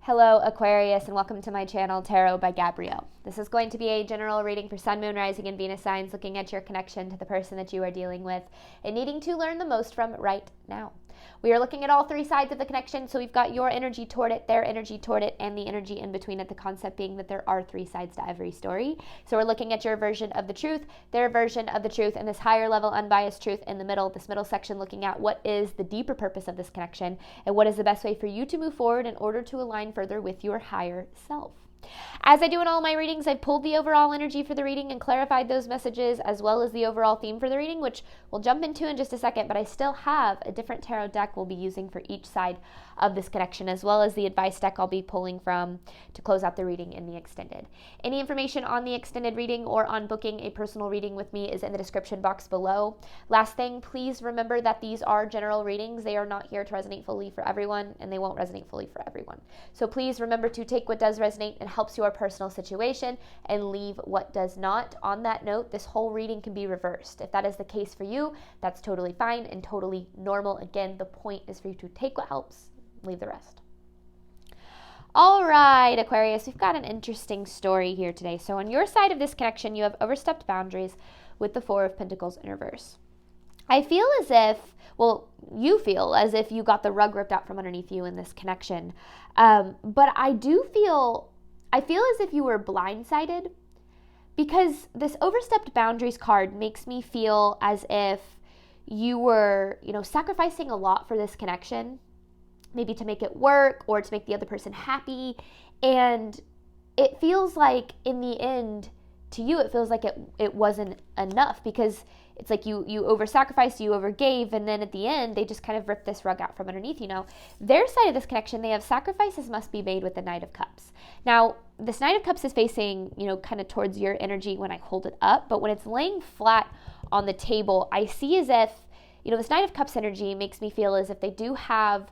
Hello Aquarius, and welcome to my channel Tarot by Gabrielle. This is going to be a general reading for Sun, Moon, Rising, and Venus signs, looking at your connection to the person that you are dealing with and needing to learn the most from right now. We are looking at all three sides of the connection, so we've got your energy toward it, their energy toward it, and the energy in between it, the concept being that there are three sides to every story. So we're looking at your version of the truth, their version of the truth, and this higher level unbiased truth in the middle, this middle section looking at what is the deeper purpose of this connection and what is the best way for you to move forward in order to align further with your higher self. As I do in all my readings, I've pulled the overall energy for the reading and clarified those messages, as well as the overall theme for the reading, which we'll jump into in just a second, but I still have a different tarot deck we'll be using for each side of this connection, as well as the advice deck I'll be pulling from to close out the reading in the extended. Any information on the extended reading or on booking a personal reading with me is in the description box below. Last thing, please remember that these are general readings. They are not here to resonate fully for everyone, and they won't resonate fully for everyone. So please remember to take what does resonate and helps your personal situation and leave what does not. On that note, this whole reading can be reversed. If that is the case for you, that's totally fine and totally normal. Again, the point is for you to take what helps, leave the rest. All right, Aquarius, we've got an interesting story here today. So on your side of this connection, you have overstepped boundaries with the Four of Pentacles in reverse. I feel as if, well, you feel as if you got the rug ripped out from underneath you in this connection. But I feel as if you were blindsided, because this overstepped boundaries card makes me feel as if you were, sacrificing a lot for this connection, maybe to make it work or to make the other person happy. And it feels like in the end, to you, it feels like it wasn't enough, because it's like you over-sacrificed, you over-gave, and then at the end, they just kind of ripped this rug out from underneath you. Now, their side of this connection, they have sacrifices must be made with the Knight of Cups. Now, this Knight of Cups is facing, kind of towards your energy when I hold it up, but when it's laying flat on the table, I see as if, this Knight of Cups energy makes me feel as if they do have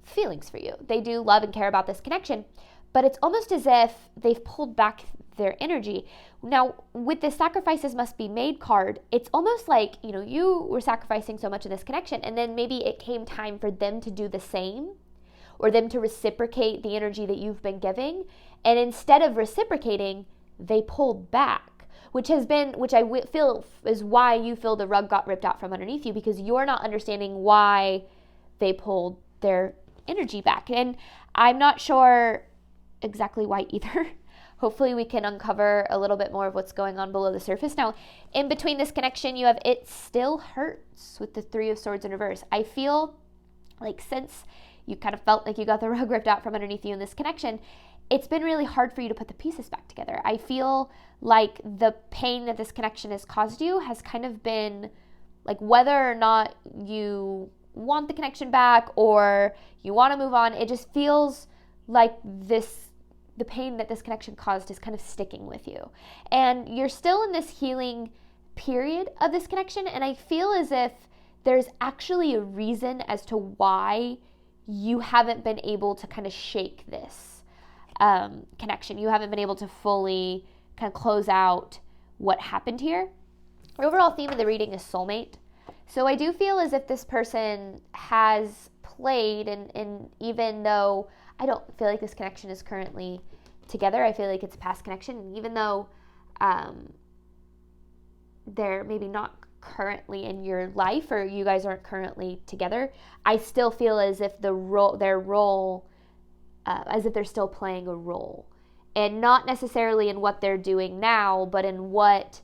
feelings for you. They do love and care about this connection, but it's almost as if they've pulled back their energy. Now, with the sacrifices must be made card, it's almost like, you were sacrificing so much in this connection, and then maybe it came time for them to do the same, or them to reciprocate the energy that you've been giving. And instead of reciprocating, they pulled back, which I feel is why you feel the rug got ripped out from underneath you, because you're not understanding why they pulled their energy back. And I'm not sure exactly why either. Hopefully we can uncover a little bit more of what's going on below the surface. Now, in between this connection, you have it still hurts with the Three of Swords in reverse. I feel like since you kind of felt like you got the rug ripped out from underneath you in this connection, it's been really hard for you to put the pieces back together. I feel like the pain that this connection has caused you has kind of been like, whether or not you want the connection back or you want to move on, it just feels like the pain that this connection caused is kind of sticking with you. And you're still in this healing period of this connection, and I feel as if there's actually a reason as to why you haven't been able to kind of shake this connection. You haven't been able to fully kind of close out what happened here. The overall theme of the reading is soulmate. So I do feel as if this person has played, and even though I don't feel like this connection is currently together, I feel like it's a past connection, and even though they're maybe not currently in your life, or you guys aren't currently together, I still feel as if their role, as if they're still playing a role, and not necessarily in what they're doing now, but in what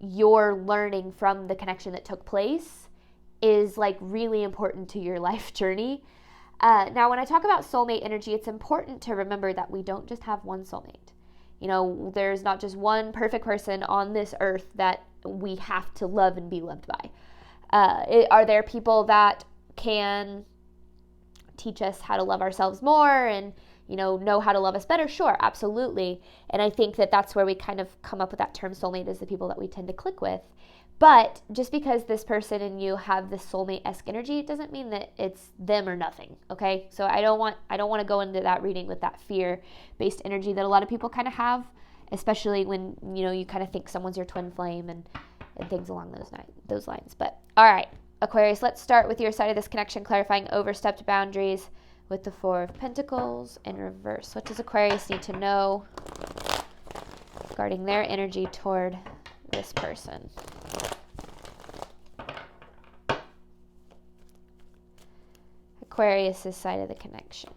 you're learning from the connection that took place is like really important to your life journey. Now, when I talk about soulmate energy, it's important to remember that we don't just have one soulmate. There's not just one perfect person on this earth that we have to love and be loved by. Are there people that can teach us how to love ourselves more and, know how to love us better? Sure, absolutely. And I think that that's where we kind of come up with that term soulmate, is the people that we tend to click with. But just because this person and you have this soulmate-esque energy, it doesn't mean that it's them or nothing, okay? So I don't want to go into that reading with that fear-based energy that a lot of people kind of have, especially when, you kind of think someone's your twin flame and things along those lines. But all right, Aquarius, let's start with your side of this connection, clarifying overstepped boundaries with the Four of Pentacles in reverse. What does Aquarius need to know regarding their energy toward this person? Aquarius' side of the connection.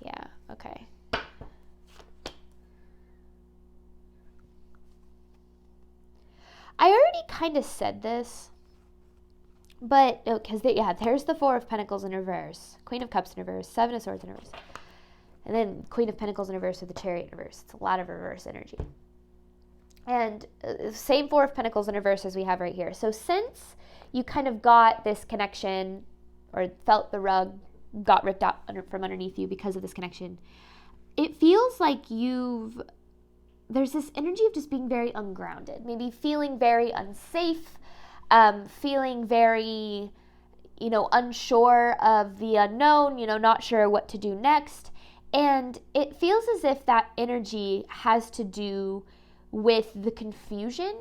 Yeah, okay. I already kind of said this, but, because, yeah, there's the Four of Pentacles in reverse, Queen of Cups in reverse, Seven of Swords in reverse, and then Queen of Pentacles in reverse with the Chariot in reverse. It's a lot of reverse energy. And same Four of Pentacles in reverse as we have right here. So since you kind of got this connection, or felt the rug got ripped out from underneath you because of this connection, it feels like there's this energy of just being very ungrounded, maybe feeling very unsafe, feeling very, unsure of the unknown, not sure what to do next. And it feels as if that energy has to do with the confusion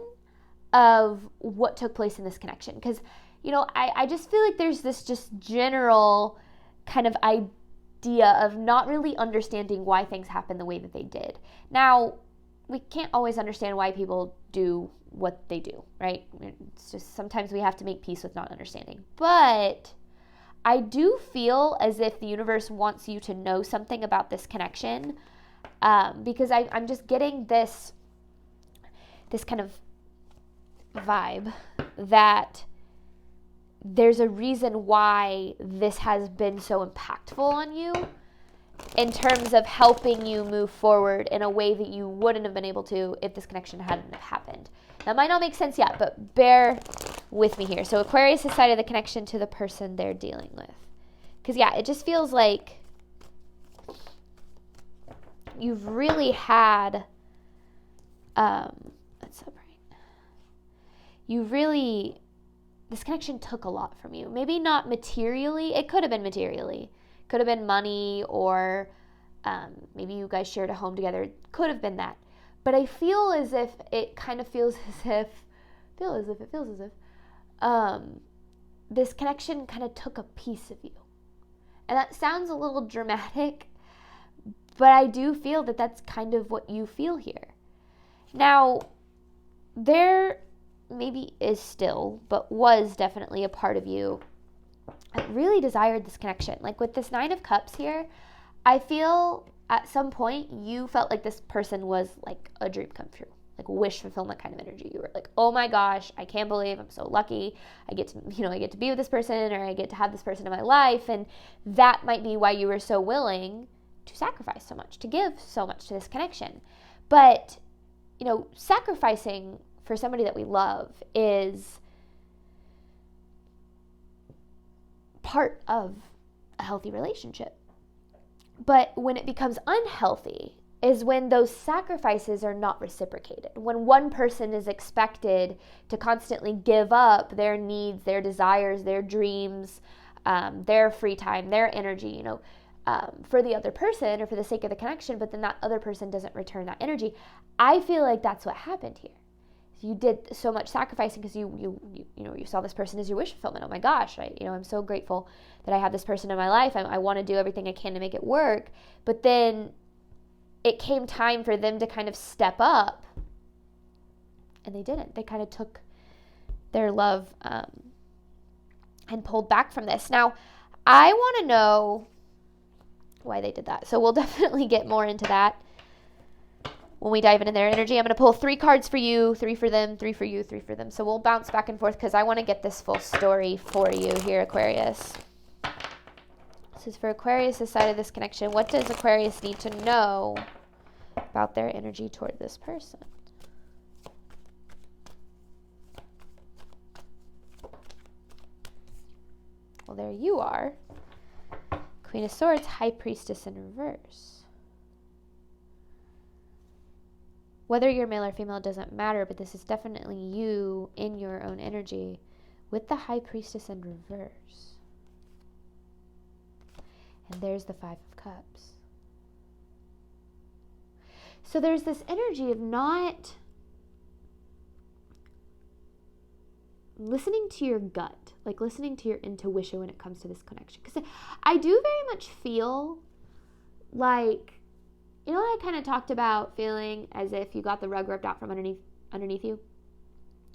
of what took place in this connection. Because, I just feel like there's this just general kind of idea of not really understanding why things happen the way that they did. Now, we can't always understand why people do what they do, right? It's just sometimes we have to make peace with not understanding. But I do feel as if the universe wants you to know something about this connection, because I'm just getting this kind of vibe that there's a reason why this has been so impactful on you in terms of helping you move forward in a way that you wouldn't have been able to if this connection hadn't have happened. That might not make sense yet, but bear with me here. So Aquarius has decided the connection to the person they're dealing with. Because, yeah, it just feels like you've really had, let's separate. This connection took a lot from you. Maybe not materially. It could have been materially. Could have been money, or maybe you guys shared a home together. It could have been that. But I feel as if it kind of feels as if this connection kind of took a piece of you. And that sounds a little dramatic, but I do feel that that's kind of what you feel here. Now, there maybe is still, but was definitely a part of you that really desired this connection. Like with this Nine of Cups here, I feel at some point you felt like this person was like a dream come true, like wish fulfillment kind of energy. You were like, oh my gosh, I can't believe I'm so lucky. I get to be with this person, or I get to have this person in my life. And that might be why you were so willing to sacrifice so much, to give so much to this connection. But, sacrificing for somebody that we love is part of a healthy relationship. But when it becomes unhealthy is when those sacrifices are not reciprocated. When one person is expected to constantly give up their needs, their desires, their dreams, their free time, their energy, for the other person or for the sake of the connection, but then that other person doesn't return that energy. I feel like that's what happened here. You did so much sacrificing because you saw this person as your wish fulfillment. Oh my gosh, I'm so grateful that I have this person in my life. I want to do everything I can to make it work. But then it came time for them to kind of step up, and they didn't. They kind of took their love and pulled back from this. Now, I want to know why they did that. So we'll definitely get more into that when we dive into their energy. I'm going to pull 3 cards for you, 3 for them, 3 for you, 3 for them. So we'll bounce back and forth because I want to get this full story for you here, Aquarius. This is for Aquarius' side of this connection. What does Aquarius need to know about their energy toward this person? Well, there you are. Queen of Swords, High Priestess in reverse. Whether you're male or female doesn't matter, but this is definitely you in your own energy with the High Priestess in reverse. And there's the Five of Cups. So there's this energy of not listening to your gut, like listening to your intuition when it comes to this connection. Because I do very much feel like, you know, I kind of talked about feeling as if you got the rug ripped out from underneath you.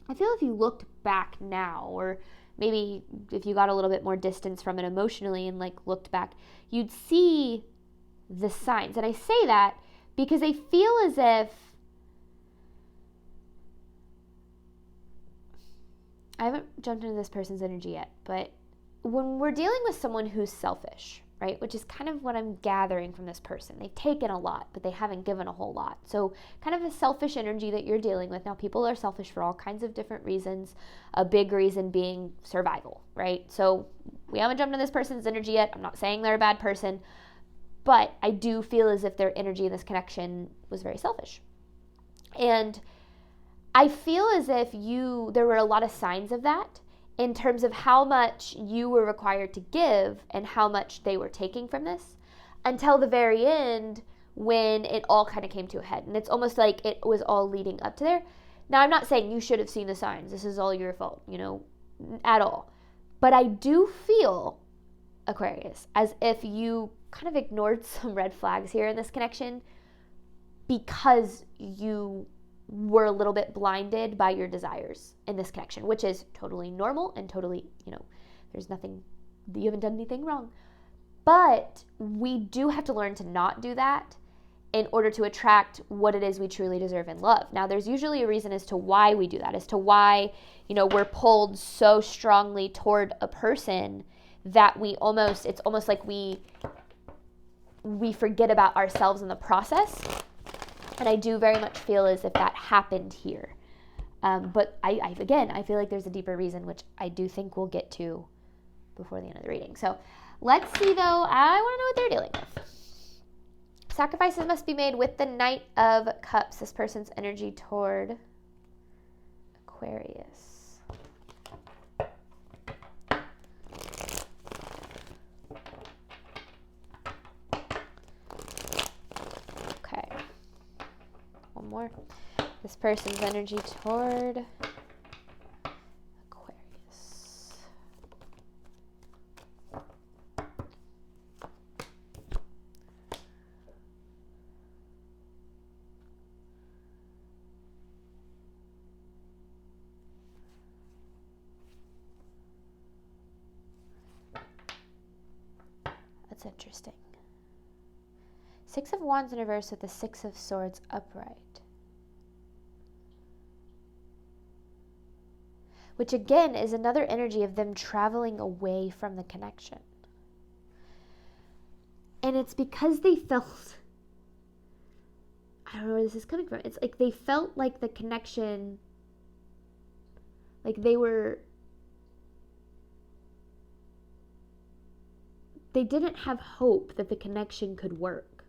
I feel if you looked back now, or maybe if you got a little bit more distance from it emotionally and like looked back, you'd see the signs. And I say that because I feel as if, I haven't jumped into this person's energy yet, but when we're dealing with someone who's selfish, right, which is kind of what I'm gathering from this person. They've taken a lot, but they haven't given a whole lot. So kind of a selfish energy that you're dealing with. Now, people are selfish for all kinds of different reasons, a big reason being survival, right? So we haven't jumped into this person's energy yet. I'm not saying they're a bad person, but I do feel as if their energy in this connection was very selfish. And I feel as if there were a lot of signs of that in terms of how much you were required to give and how much they were taking from this, until the very end when it all kind of came to a head. And it's almost like it was all leading up to there. Now, I'm not saying you should have seen the signs. This is all your fault, at all. But I do feel, Aquarius, as if you kind of ignored some red flags here in this connection because you were a little bit blinded by your desires in this connection, which is totally normal and totally, there's nothing, you haven't done anything wrong. But we do have to learn to not do that in order to attract what it is we truly deserve in love. Now, there's usually a reason as to why we do that, as to why, we're pulled so strongly toward a person that it's almost like we forget about ourselves in the process. And I do very much feel as if that happened here. But I feel like there's a deeper reason, which I do think we'll get to before the end of the reading. So let's see, though. I want to know what they're dealing with. Sacrifices must be made with the Knight of Cups, this person's energy toward Aquarius. Okay. One more. This person's energy toward Aquarius. That's interesting. Six of Wands in reverse with the Six of Swords upright. Which again is another energy of them traveling away from the connection. And it's because they felt, I don't know where this is coming from. It's like they felt like the connection, like they didn't have hope that the connection could work.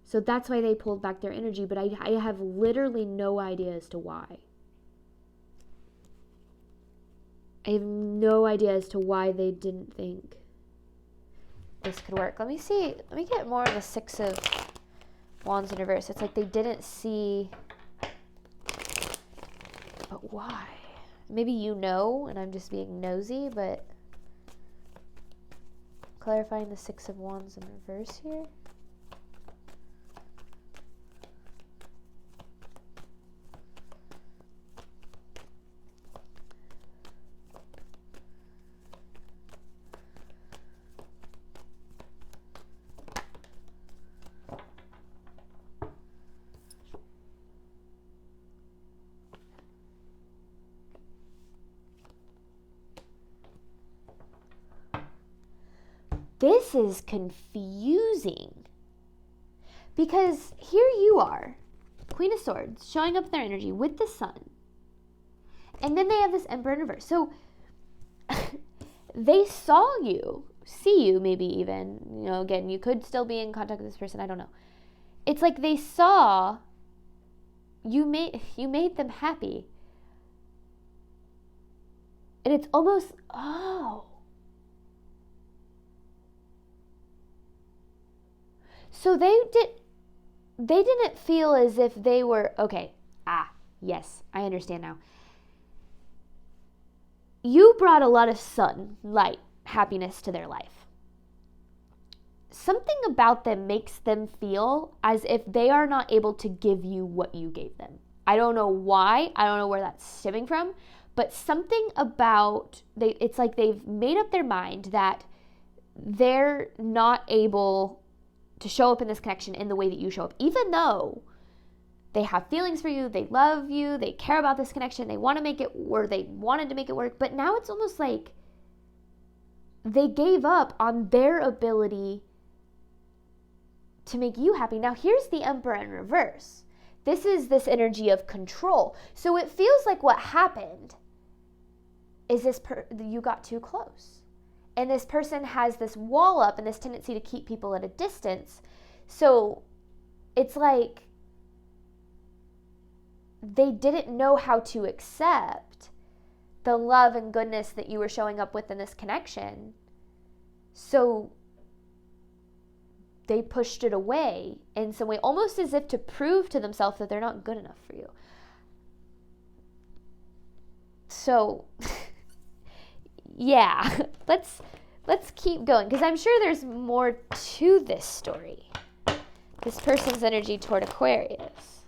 So that's why they pulled back their energy, but I have literally no idea as to why. I have no idea as to why they didn't think this could work. Let me see. Let me get more of the Six of Wands in reverse. It's like they didn't see, but why? Maybe and I'm just being nosy, but clarifying the Six of Wands in reverse here. This is confusing because here you are, Queen of Swords, showing up their energy with the Sun, and then they have this Emperor in reverse. So they see you, maybe even, again, you could still be in contact with this person, I don't know. It's like they saw you made them happy. And it's almost, so they did, they didn't feel as if they were, okay, yes, I understand now. You brought a lot of sun, light, happiness to their life. Something about them makes them feel as if they are not able to give you what you gave them. I don't know why. I don't know where that's stemming from, but something about, it's like they've made up their mind that they're not able to show up in this connection in the way that you show up, even though they have feelings for you, they love you, they care about this connection, they want to make it work, they wanted to make it work, but now it's almost like they gave up on their ability to make you happy. Now here's the Emperor in reverse. This is this energy of control. So it feels like what happened is you got too close. And this person has this wall up and this tendency to keep people at a distance. So it's like they didn't know how to accept the love and goodness that you were showing up with in this connection. So they pushed it away in some way, almost as if to prove to themselves that they're not good enough for you. So, yeah, let's keep going, because I'm sure there's more to this story. This person's energy toward Aquarius.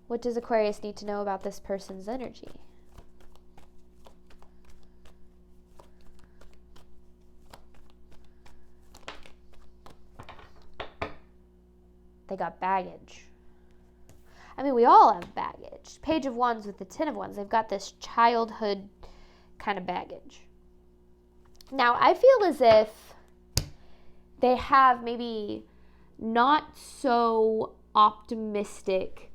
What does Aquarius need to know about this person's energy? They got baggage. I mean, we all have baggage. Page of Wands with the Ten of Wands. They've got this childhood kind of baggage. Now, I feel as if they have maybe not so optimistic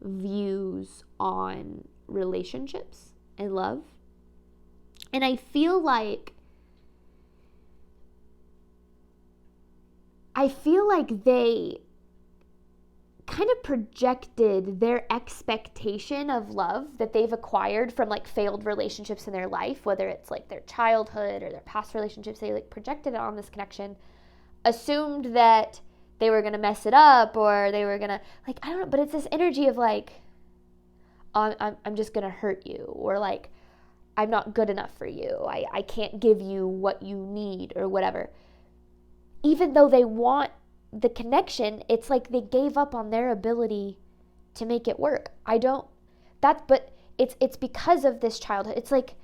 views on relationships and love. And I feel like they kind of projected their expectation of love that they've acquired from like failed relationships in their life, whether it's like their childhood or their past relationships. They like projected it on this connection, assumed that they were going to mess it up, or they were going to, like, I don't know, but it's this energy of like, I'm just going to hurt you, or like, I'm not good enough for you. I can't give you what you need, or whatever. Even though they want the connection, it's like they gave up on their ability to make it work. But it's because of this childhood. It's like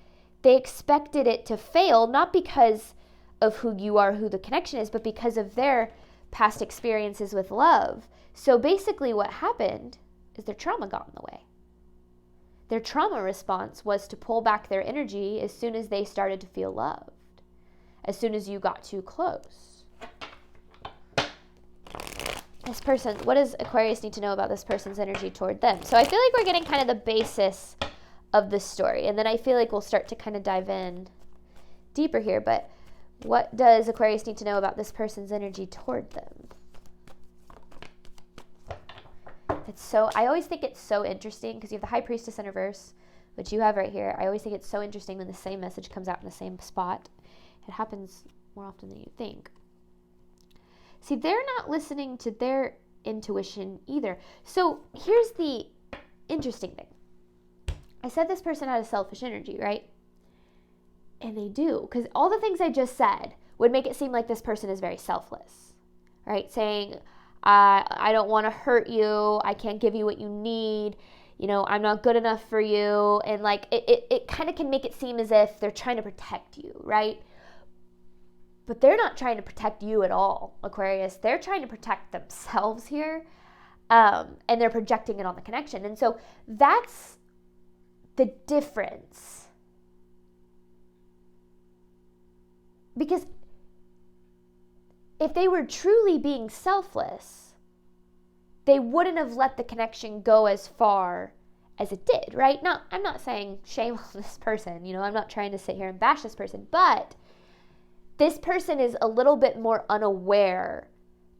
they expected it to fail, not because of who you are, who the connection is, but because of their past experiences with love. So basically what happened is their trauma got in the way. Their trauma response was to pull back their energy as soon as they started to feel loved, as soon as you got too close. This person, what does Aquarius need to know about this person's energy toward them? So I feel like we're getting kind of the basis of the story, and then I feel like we'll start to kind of dive in deeper here. But what does Aquarius need to know about this person's energy toward them? I always think it's so interesting because you have the High Priestess in reverse, which you have right here. I always think it's so interesting when the same message comes out in the same spot. It happens more often than you think. See, they're not listening to their intuition either. So here's the interesting thing. I said this person had a selfish energy, right? And they do, because all the things I just said would make it seem like this person is very selfless, right? Saying, I don't want to hurt you. I can't give you what you need. You know, I'm not good enough for you. And like, it kind of can make it seem as if they're trying to protect you, right? But they're not trying to protect you at all, Aquarius. They're trying to protect themselves here, and they're projecting it on the connection. And so that's the difference. Because if they were truly being selfless, they wouldn't have let the connection go as far as it did, right? Now, I'm not saying shame on this person. You know, I'm not trying to sit here and bash this person, but this person is a little bit more unaware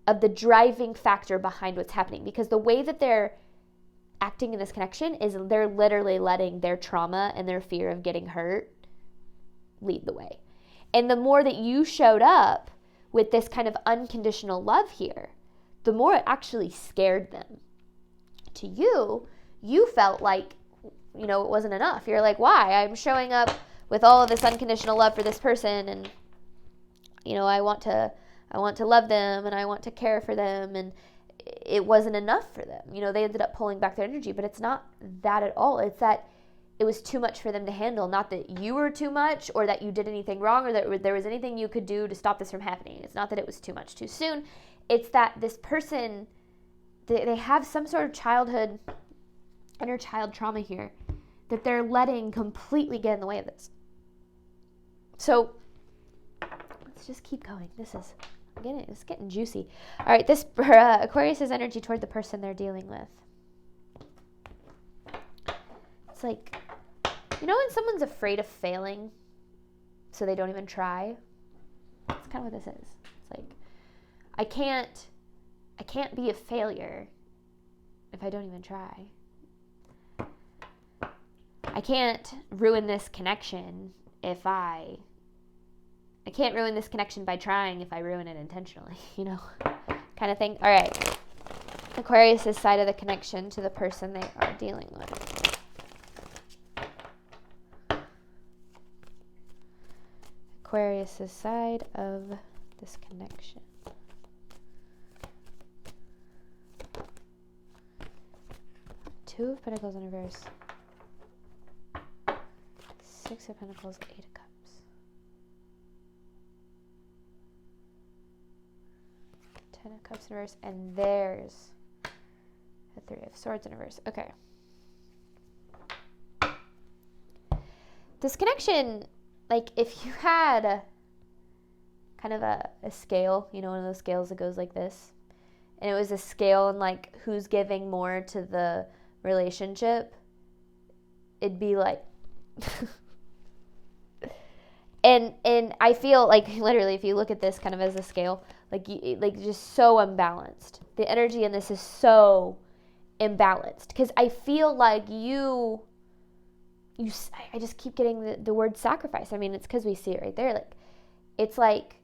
of the driving factor behind what's happening, because the way that they're acting in this connection is they're literally letting their trauma and their fear of getting hurt lead the way. And the more that you showed up with this kind of unconditional love here, the more it actually scared them. To you, you felt like, it wasn't enough. You're like, why? I'm showing up with all of this unconditional love for this person, and, I want to love them, and I want to care for them, and it wasn't enough for them. They ended up pulling back their energy, but it's not that at all. It's that it was too much for them to handle. Not that you were too much, or that you did anything wrong, or that there was anything you could do to stop this from happening. It's not that it was too much too soon. It's that this person, they have some sort of childhood, inner child trauma here that they're letting completely get in the way of this. So let's just keep going. It's getting juicy. All right, this Aquarius's energy toward the person they're dealing with. It's like, when someone's afraid of failing, so they don't even try. That's kind of what this is. It's like, I can't be a failure if I don't even try. I can't ruin this connection I can't ruin this connection by trying if I ruin it intentionally, kind of thing. All right. Aquarius' side of the connection to the person they are dealing with. Aquarius' side of this connection. Two of Pentacles in reverse. Six of Pentacles, Eight of Cups. Ten of Cups in reverse, and there's the Three of Swords in reverse. Okay. This connection, like if you had kind of a scale, one of those scales that goes like this, and it was a scale on like who's giving more to the relationship, it'd be like and I feel like literally if you look at this kind of as a scale, like just so unbalanced. The energy in this is so imbalanced because I feel like I just keep getting the word sacrifice. I mean, it's because we see it right there. Like, it's like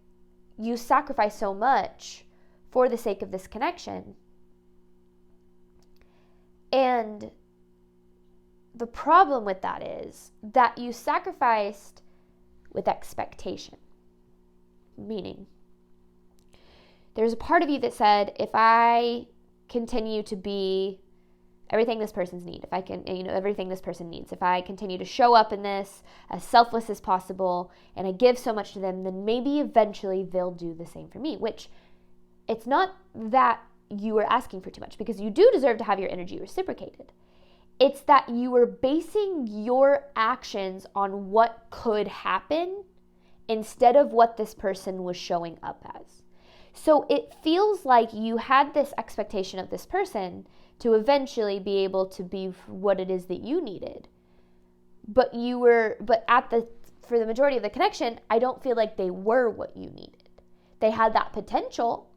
you sacrifice so much for the sake of this connection. And the problem with that is that you sacrificed with expectation. Meaning, there's a part of you that said, if I continue to be everything this person's need, if I can, everything this person needs, if I continue to show up in this as selfless as possible and I give so much to them, then maybe eventually they'll do the same for me, which it's not that you are asking for too much because you do deserve to have your energy reciprocated. It's that you are basing your actions on what could happen instead of what this person was showing up as. So it feels like you had this expectation of this person to eventually be able to be what it is that you needed. But for the majority of the connection, I don't feel like they were what you needed. They had that potential,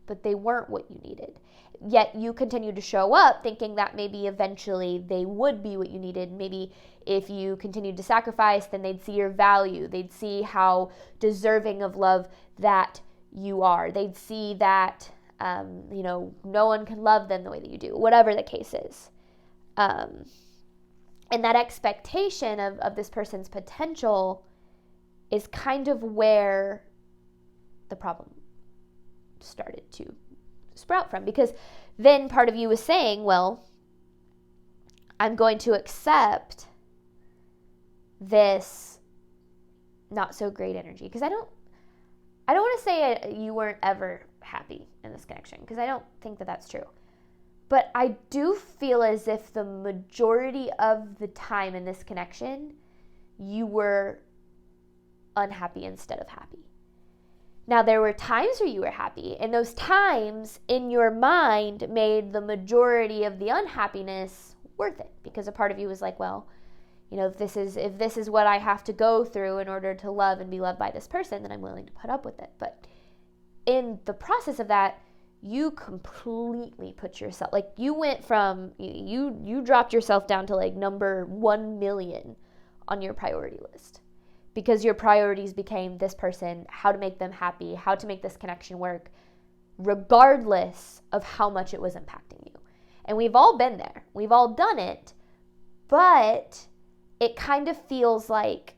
but they weren't what you needed. Yet you continue to show up thinking that maybe eventually they would be what you needed. Maybe if you continued to sacrifice, then they'd see your value. They'd see how deserving of love that you are. They'd see that, no one can love them the way that you do, whatever the case is. And that expectation of this person's potential is kind of where the problem started to sprout from, because then part of you was saying, well, I'm going to accept this not so great energy, because I don't want to say you weren't ever happy in this connection, because I don't think that that's true. But I do feel as if the majority of the time in this connection, you were unhappy instead of happy. Now, there were times where you were happy, and those times in your mind made the majority of the unhappiness worth it, because a part of you was like, well, if this is what I have to go through in order to love and be loved by this person, then I'm willing to put up with it. But in the process of that, you completely put yourself, like you went from, you dropped yourself down to like number 1 million on your priority list, because your priorities became this person, how to make them happy, how to make this connection work, regardless of how much it was impacting you. And we've all been there. We've all done it, but it kind of feels like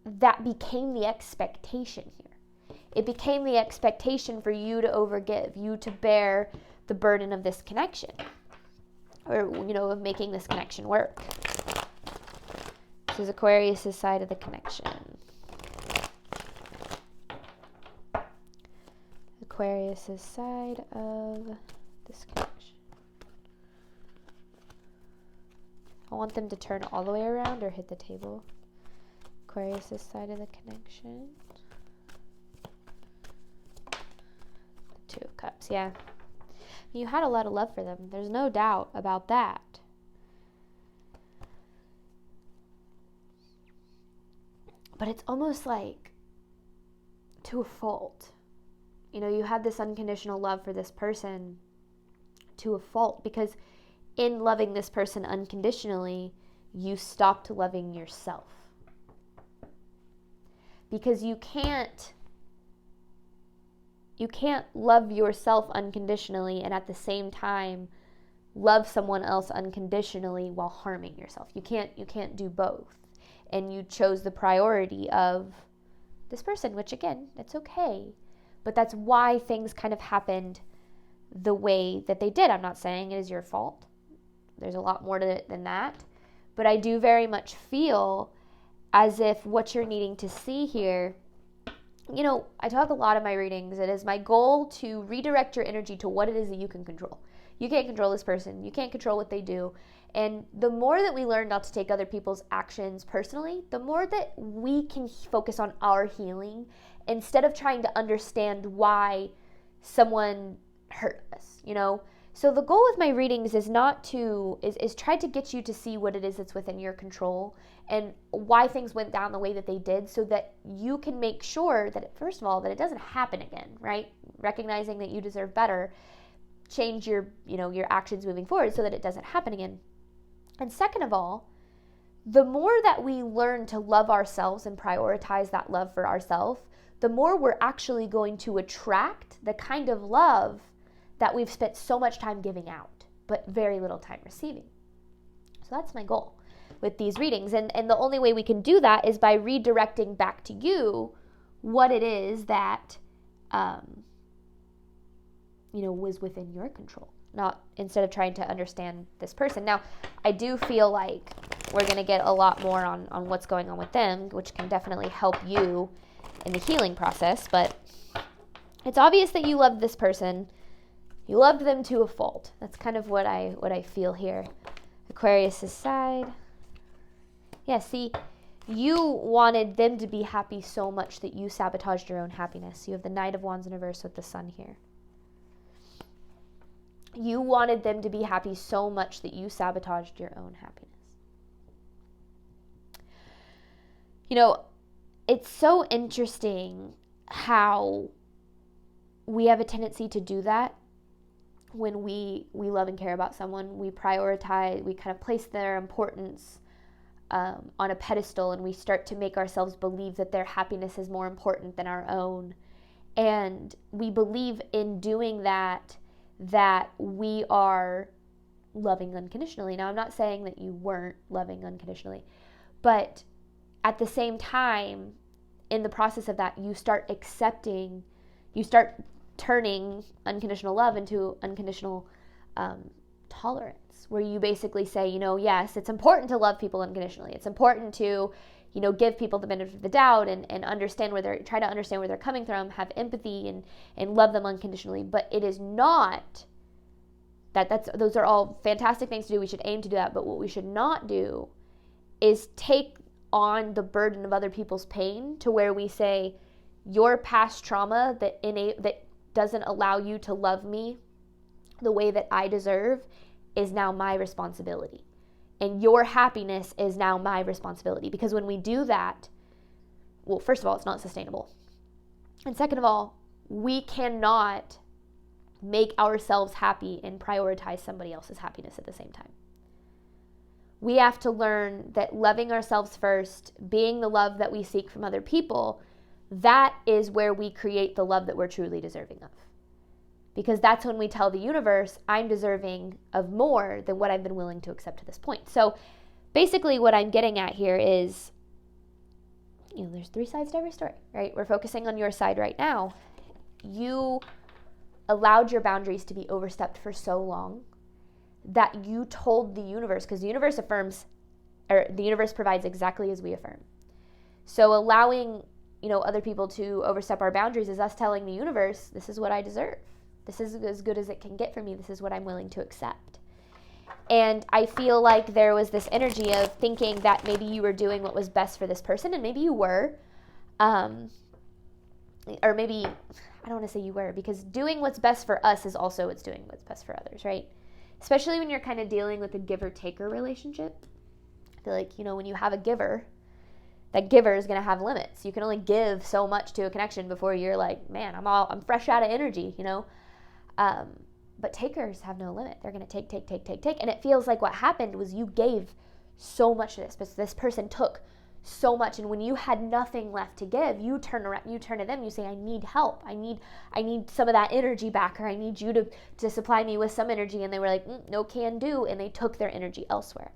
that became the expectation here. It became the expectation for you to overgive, you to bear the burden of this connection, or, of making this connection work. This is Aquarius' side of the connection. Aquarius' side of this connection. I want them to turn all the way around or hit the table. Aquarius' side of the connection. The Two of Cups, yeah. You had a lot of love for them. There's no doubt about that. But it's almost like to a fault. You had this unconditional love for this person to a fault, because in loving this person unconditionally, you stopped loving yourself. Because you can't love yourself unconditionally and at the same time love someone else unconditionally while harming yourself. You can't do both. And you chose the priority of this person, which again, it's okay. But that's why things kind of happened the way that they did. I'm not saying it is your fault. There's a lot more to it than that. But I do very much feel as if what you're needing to see here, I talk a lot in my readings. It is my goal to redirect your energy to what it is that you can control. You can't control this person. You can't control what they do. And the more that we learn not to take other people's actions personally, the more that we can focus on our healing instead of trying to understand why someone hurt us, So the goal with my readings is is try to get you to see what it is that's within your control and why things went down the way that they did, so that you can make sure that, first of all, that it doesn't happen again, right? Recognizing that you deserve better, change your actions moving forward so that it doesn't happen again. And second of all, the more that we learn to love ourselves and prioritize that love for ourselves, the more we're actually going to attract the kind of love that we've spent so much time giving out, but very little time receiving. So that's my goal with these readings. And the only way we can do that is by redirecting back to you what it is that, was within your control. Not instead of trying to understand this person. Now, I do feel like we're going to get a lot more on what's going on with them, which can definitely help you in the healing process. But it's obvious that you loved this person. You loved them to a fault. That's kind of what I feel here. Aquarius' side. Yeah, see, you wanted them to be happy so much that you sabotaged your own happiness. You have the Knight of Wands in reverse with the Sun here. You wanted them to be happy so much that you sabotaged your own happiness. It's so interesting how we have a tendency to do that when we love and care about someone. We prioritize, we kind of place their importance on a pedestal, and we start to make ourselves believe that their happiness is more important than our own. And we believe in doing that we are loving unconditionally. Now, I'm not saying that you weren't loving unconditionally, but at the same time, in the process of that, you start turning unconditional love into unconditional tolerance, where you basically say, yes, it's important to love people unconditionally. It's important to, give people the benefit of the doubt and try to understand where they're coming from, have empathy and love them unconditionally. But it is not those are all fantastic things to do. We should aim to do that. But what we should not do is take on the burden of other people's pain to where we say, your past trauma that doesn't allow you to love me the way that I deserve is now my responsibility. And your happiness is now my responsibility. Because when we do that, well, first of all, it's not sustainable. And second of all, we cannot make ourselves happy and prioritize somebody else's happiness at the same time. we have to learn that loving ourselves first, being the love that we seek from other people, that is where we create the love that we're truly deserving of. Because that's when we tell the universe, I'm deserving of more than what I've been willing to accept to this point. So basically what I'm getting at here is, there's 3 sides to every story, right? We're focusing on your side right now. You allowed your boundaries to be overstepped for so long that you told the universe, because the universe affirms, or the universe provides exactly as we affirm. So allowing, other people to overstep our boundaries is us telling the universe, this is what I deserve. This is as good as it can get for me. This is what I'm willing to accept. And I feel like there was this energy of thinking that maybe you were doing what was best for this person, and maybe you were, or maybe, I don't want to say you were, because doing what's best for us is also what's doing what's best for others, right? Especially when you're kind of dealing with a giver-taker relationship. I feel like, when you have a giver, that giver is going to have limits. You can only give so much to a connection before you're like, man, I'm fresh out of energy, But takers have no limit. They're going to take. And it feels like what happened was you gave so much to this, but this person took so much. And when you had nothing left to give, you turn around, you turn to them, you say, I need help. I need some of that energy back, or I need you to supply me with some energy. And they were like, no can do. And they took their energy elsewhere.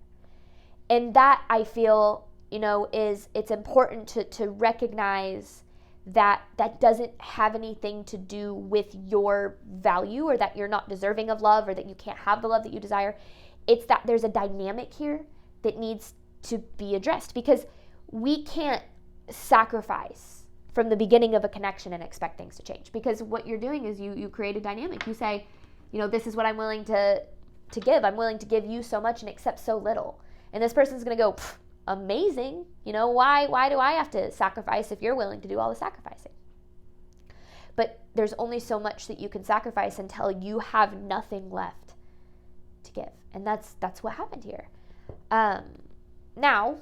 And that, I feel, it's important to recognize that doesn't have anything to do with your value, or that you're not deserving of love, or that you can't have the love that you desire. It's that there's a dynamic here that needs to be addressed, because we can't sacrifice from the beginning of a connection and expect things to change. Because what you're doing is you create a dynamic. You say, this is what I'm willing to give. I'm willing to give you so much and accept so little. And this person's going to go, amazing. Why do I have to sacrifice if you're willing to do all the sacrificing? But there's only so much that you can sacrifice until you have nothing left to give. And that's what happened here. Now,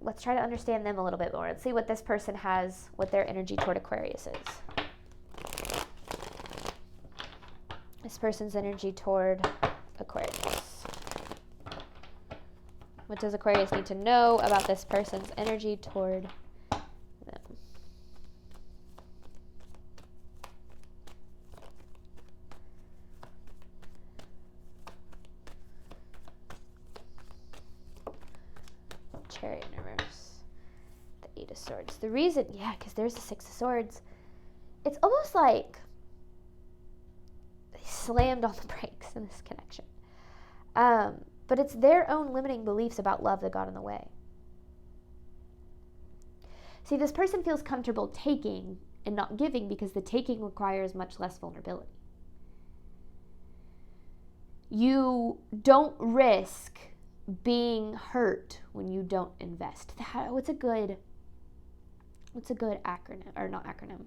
let's try to understand them a little bit more. Let's see what this person has, what their energy toward Aquarius is. This person's energy toward Aquarius. What does Aquarius need to know about this person's energy toward them? Chariot in reverse. The 8 of Swords. The reason, because there's the 6 of Swords. It's almost like they slammed on the brakes in this connection. But it's their own limiting beliefs about love that got in the way. See, this person feels comfortable taking and not giving because the taking requires much less vulnerability. You don't risk being hurt when you don't invest. What's a good acronym, or not acronym?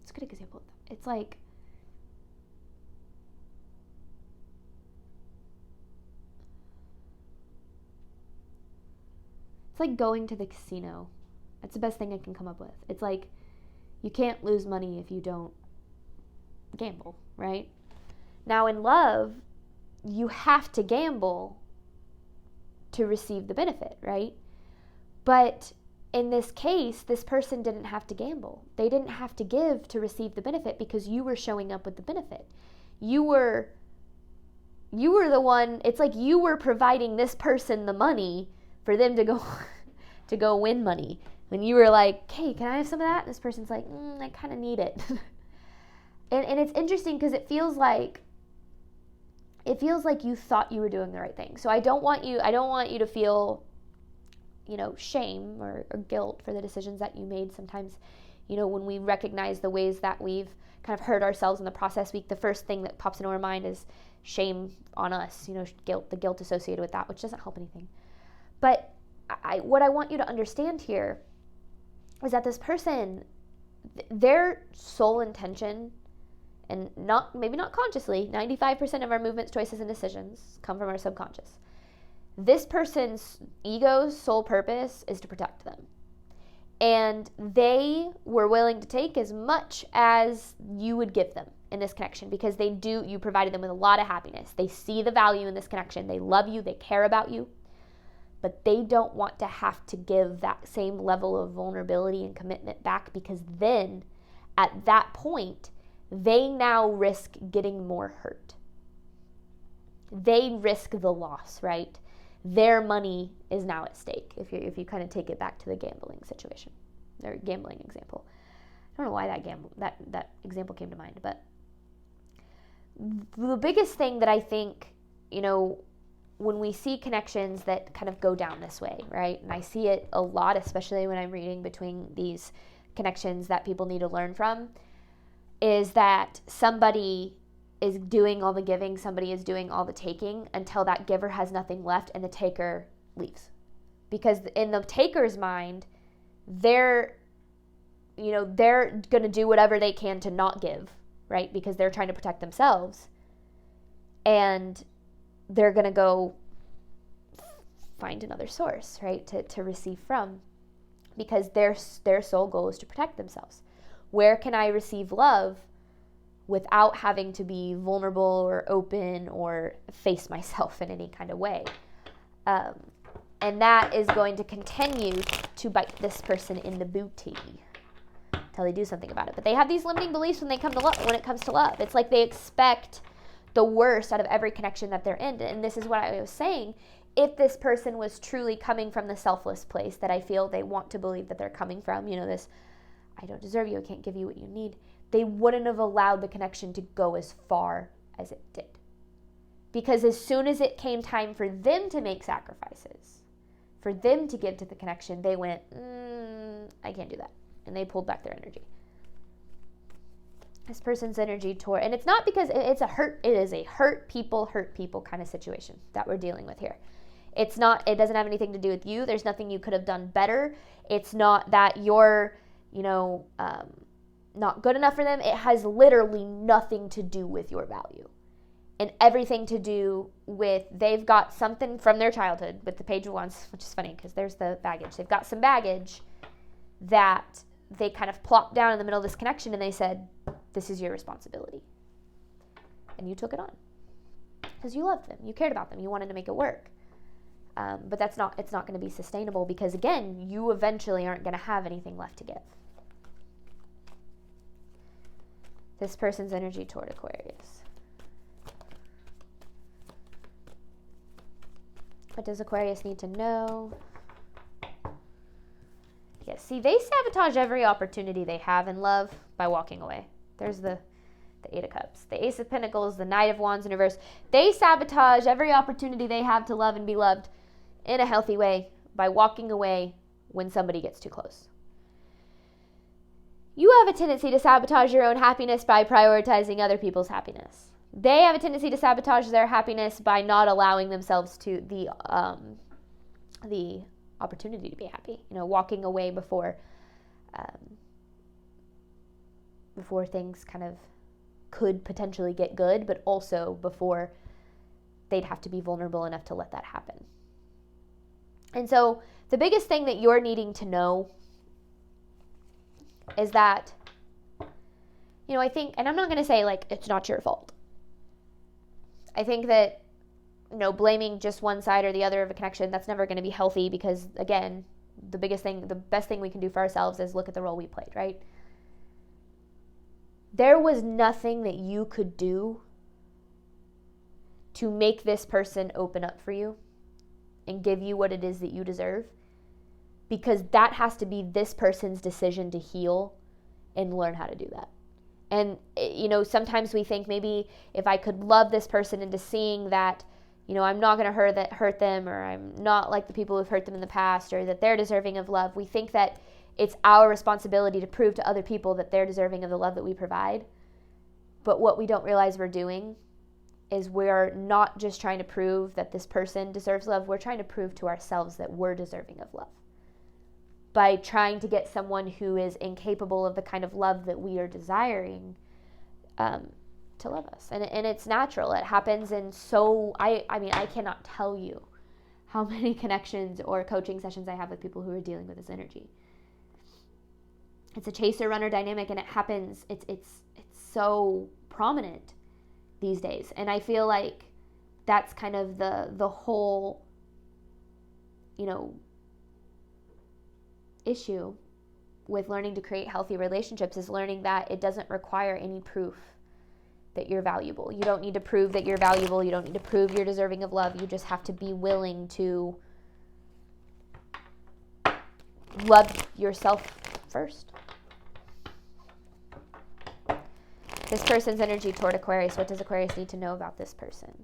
It's a good example of that. It's like, it's like going to the casino. That's the best thing I can come up with. It's like, you can't lose money if you don't gamble, right? Now in love, you have to gamble to receive the benefit, right? But in this case, this person didn't have to gamble. They didn't have to give to receive the benefit because you were showing up with the benefit. You were the one, it's like you were providing this person the money for them to go win money. When you were like, hey, can I have some of that? And this person's like, I kind of need it. and it's interesting because it feels like you thought you were doing the right thing. So I don't want you to feel, shame or guilt for the decisions that you made. Sometimes, when we recognize the ways that we've kind of hurt ourselves in the process, the first thing that pops into our mind is shame on us, guilt, the guilt associated with that, which doesn't help anything. But what I want you to understand here is that this person, their sole intention, and maybe not consciously, 95% of our movements, choices, and decisions come from our subconscious. This person's ego's sole purpose is to protect them. And they were willing to take as much as you would give them. in this connection because you provided them with a lot of happiness. They see the value in this connection. They love you. They care about you. But they don't want to have to give that same level of vulnerability and commitment back, because then at that point, they now risk getting more hurt. They risk the loss, right? Their money is now at stake if you kind of take it back to the gambling situation or gambling example. I don't know why that example came to mind, but the biggest thing that I think, when we see connections that kind of go down this way, right? And I see it a lot, especially when I'm reading between these connections that people need to learn from, is that somebody is doing all the giving, somebody is doing all the taking until that giver has nothing left and the taker leaves. Because in the taker's mind, they're going to do whatever they can to not give, right? Because they're trying to protect themselves. And they're going to go find another source, right, to receive from, because their sole goal is to protect themselves. Where can I receive love without having to be vulnerable or open or face myself in any kind of way? And that is going to continue to bite this person in the booty until they do something about it. But they have these limiting beliefs when it comes to love. It's like they expect the worst out of every connection that they're in. And this is what I was saying. If this person was truly coming from the selfless place that I feel they want to believe that they're coming from, this, I don't deserve you, I can't give you what you need, they wouldn't have allowed the connection to go as far as it did. Because as soon as it came time for them to make sacrifices, for them to give to the connection, they went, I can't do that. And they pulled back their energy. This person's energy toward, and it's not because it is a hurt people kind of situation that we're dealing with here. It doesn't have anything to do with you. There's nothing you could have done better. It's not that you're, not good enough for them. It has literally nothing to do with your value, and everything to do with they've got something from their childhood with the Page of Wands, which is funny because there's the baggage. They've got some baggage that they kind of plopped down in the middle of this connection, and they said, this is your responsibility. And you took it on because you loved them. You cared about them. You wanted to make it work. But it's not going to be sustainable because, again, you eventually aren't going to have anything left to give. This person's energy toward Aquarius. What does Aquarius need to know? Yeah, see, they sabotage every opportunity they have in love by walking away. There's the Eight of Cups. The Ace of Pentacles, the Knight of Wands in reverse. They sabotage every opportunity they have to love and be loved in a healthy way by walking away when somebody gets too close. You have a tendency to sabotage your own happiness by prioritizing other people's happiness. They have a tendency to sabotage their happiness by not allowing themselves to the opportunity to be happy. Walking away before things kind of could potentially get good, but also before they'd have to be vulnerable enough to let that happen. And so the biggest thing that you're needing to know is that, I think, and I'm not going to say it's not your fault. I think that, blaming just one side or the other of a connection, that's never going to be healthy because, again, the best thing we can do for ourselves is look at the role we played, right? There was nothing that you could do to make this person open up for you and give you what it is that you deserve, because that has to be this person's decision to heal and learn how to do that. And, sometimes we think maybe if I could love this person into seeing that, I'm not going to hurt them, or I'm not like the people who've hurt them in the past, or that they're deserving of love. We think that it's our responsibility to prove to other people that they're deserving of the love that we provide. But what we don't realize we're doing is we're not just trying to prove that this person deserves love. We're trying to prove to ourselves that we're deserving of love by trying to get someone who is incapable of the kind of love that we are desiring to love us. And it's natural. It happens. And so I cannot tell you how many connections or coaching sessions I have with people who are dealing with this energy. It's a chaser runner dynamic, and it happens. It's so prominent these days. And I feel like that's kind of the whole, issue with learning to create healthy relationships, is learning that it doesn't require any proof that you're valuable. You don't need to prove that you're valuable. You don't need to prove you're deserving of love. You just have to be willing to love yourself first. This person's energy toward Aquarius. What does Aquarius need to know about this person?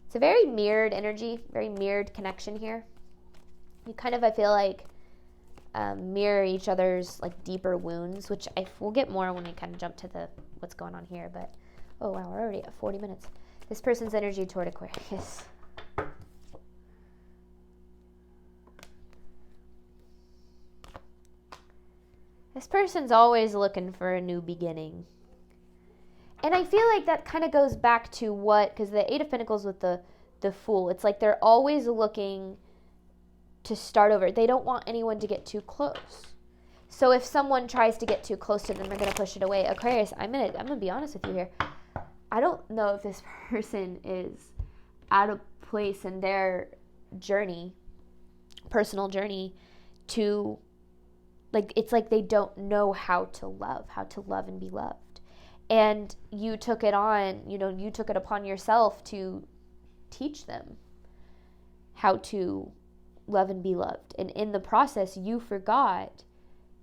It's a very mirrored energy, very mirrored connection here. You kind of, I feel like, mirror each other's like deeper wounds, which we'll get more when we kind of jump to what's going on here. But oh wow, we're already at 40 minutes. This person's energy toward Aquarius. This person's always looking for a new beginning. And I feel like that kind of goes back to because the Eight of Pentacles with the Fool, it's like they're always looking to start over. They don't want anyone to get too close. So if someone tries to get too close to them, they're going to push it away. Aquarius, I'm going to be honest with you here. I don't know if this person is at a place in their journey, personal journey, to, like, it's like they don't know how to love and be loved. And you took it on, you took it upon yourself to teach them how to love and be loved. And in the process, you forgot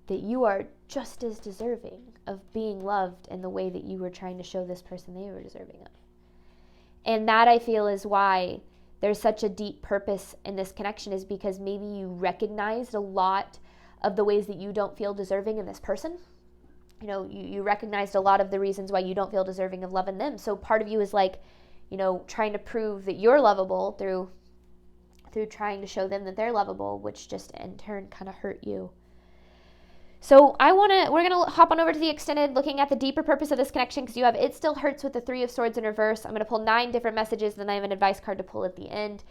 that you are just as deserving of being loved in the way that you were trying to show this person they were deserving of. And that, I feel, is why there's such a deep purpose in this connection, is because maybe you recognized a lot of the ways that you don't feel deserving in this person. You recognized a lot of the reasons why you don't feel deserving of love in them. So part of you is like, trying to prove that you're lovable through trying to show them that they're lovable, which just in turn kind of hurt you. So we're going to hop on over to the extended, looking at the deeper purpose of this connection, because you have It Still Hurts with the Three of Swords in reverse. I'm going to pull 9 different messages, then I have an advice card to pull at the end,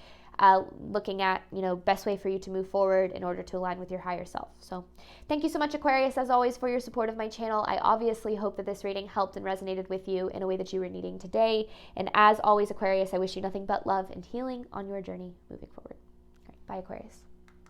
looking at, best way for you to move forward in order to align with your higher self. So thank you so much, Aquarius, as always, for your support of my channel. I obviously hope that this reading helped and resonated with you in a way that you were needing today. And as always, Aquarius, I wish you nothing but love and healing on your journey moving forward. All right, bye, Aquarius.